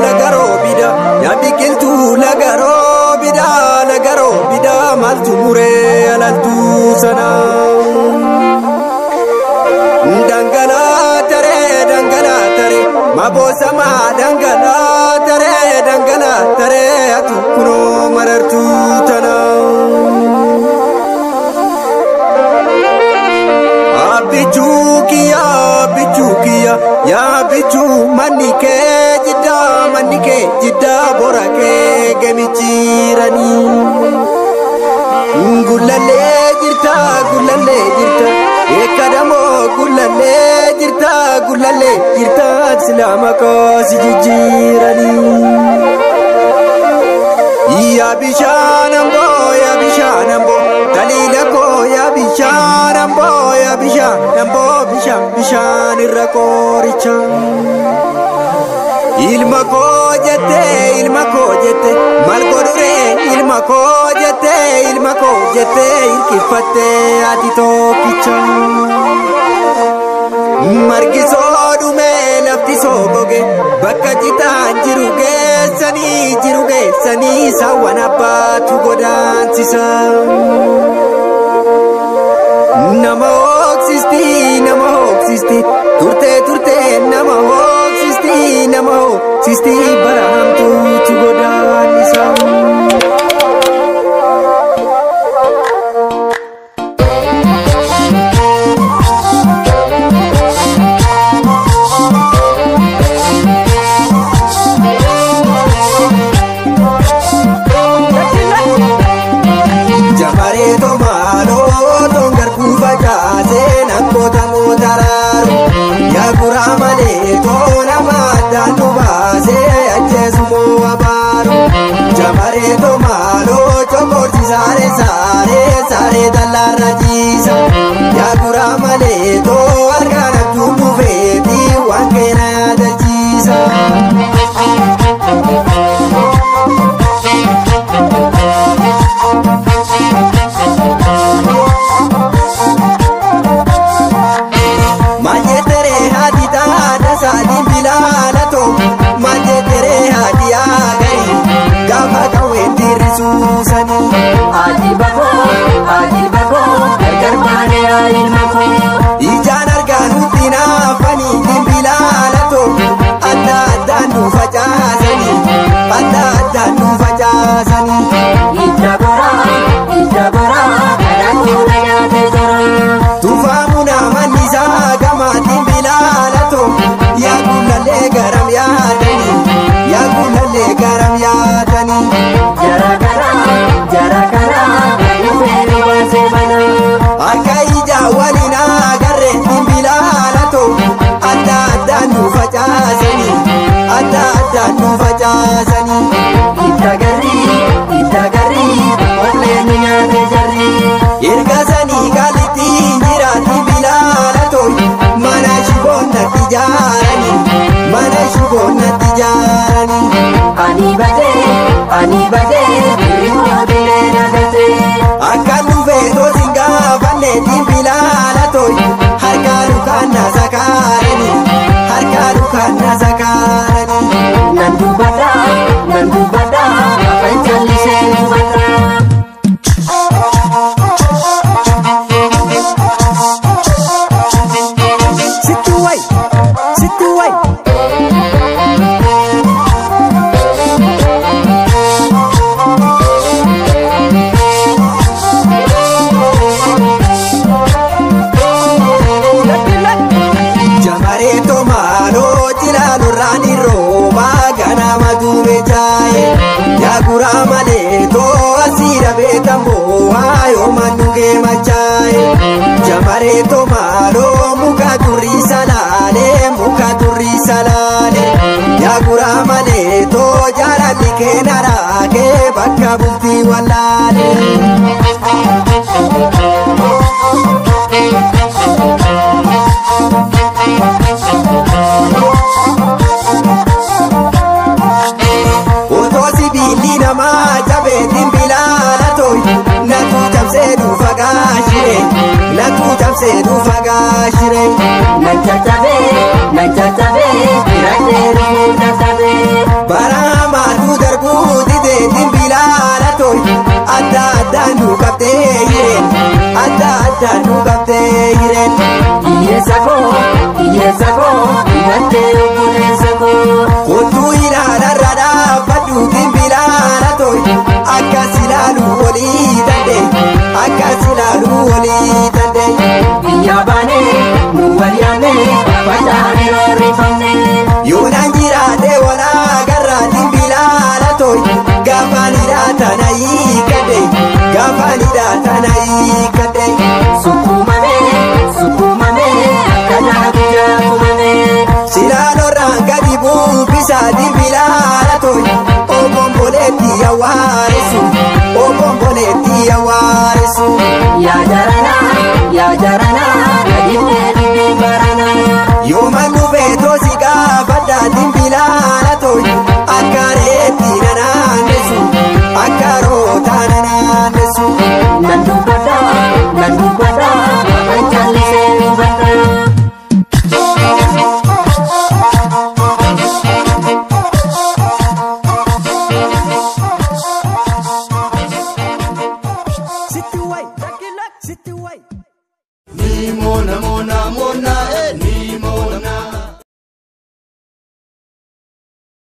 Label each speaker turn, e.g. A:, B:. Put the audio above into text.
A: lagarobida ya biqiltu lagarobida maltu mure alaltu sana dangala tare mabosama dangala tare atu kuno marartu tana bichukiya ya bichu manike jidda borake gemichirani gulalle jirta ekadamo gulalle jirta islama ko sijirani ya bishanambo dalila ko ya bishanambo bishan irrakoricha ilma ko jette mal godure ilma ko jette irkifatte ati tokicha margiso dume lafti sogoge bakka jitan jiruge sani sawana batu godansisa nama hoksisti turte nama hoksisti barahamtu godanisa sare dalara jisa ya guramale to argana tubu vedi wankena da jisa majetere hadida dasadi bilalato majetere hadia gai gama kawendi risusani adibako garmane ilmako ijan arganutina fani dimbilalato adda nu fajazani ijabara kananu nayate zara tufamuna manisa gama dimbilalato ya gulalle garam yadani jarakara akaija walina garre dimbilalato adda nu fajazani itagari ole nyate jarri irgasani galiti jira dimbilalato mana shibonna tijarani ani bade bile nagate akanu vedo singa vanne dimbilalato harkaru kana zakarani nandu bada panchali se bada situai guramale to asira betambo ayo manuge machae jamare to malo muka turi salale ya guramale to jarali kenara ke bakka bulti walale natu tamse du nagashire
B: Nachachabe Iradheeru Nachachabe
A: Barama tu darbu dide dimbilala toy Adda adda nu kapte hiren Adda adda nu kapte hiren
B: Iyesako Iradheeru Bunesako
A: Kotu irara rada fadu dimbilala toy Akkasilalu wali dande Akkasilalu wali dande
B: Biyabane Nuwaliyane Fatane Rorifane
A: Yonan jirade wala garra dimbilala toy Gafanida tanai kade Gafanida tanai kade
B: Sukumame Kana bijakumame
A: Silalo ranga dibu bisa dimbilala toy O bomboleti ya warisu
B: Ya jarana Kadimne Barana
A: Yo manu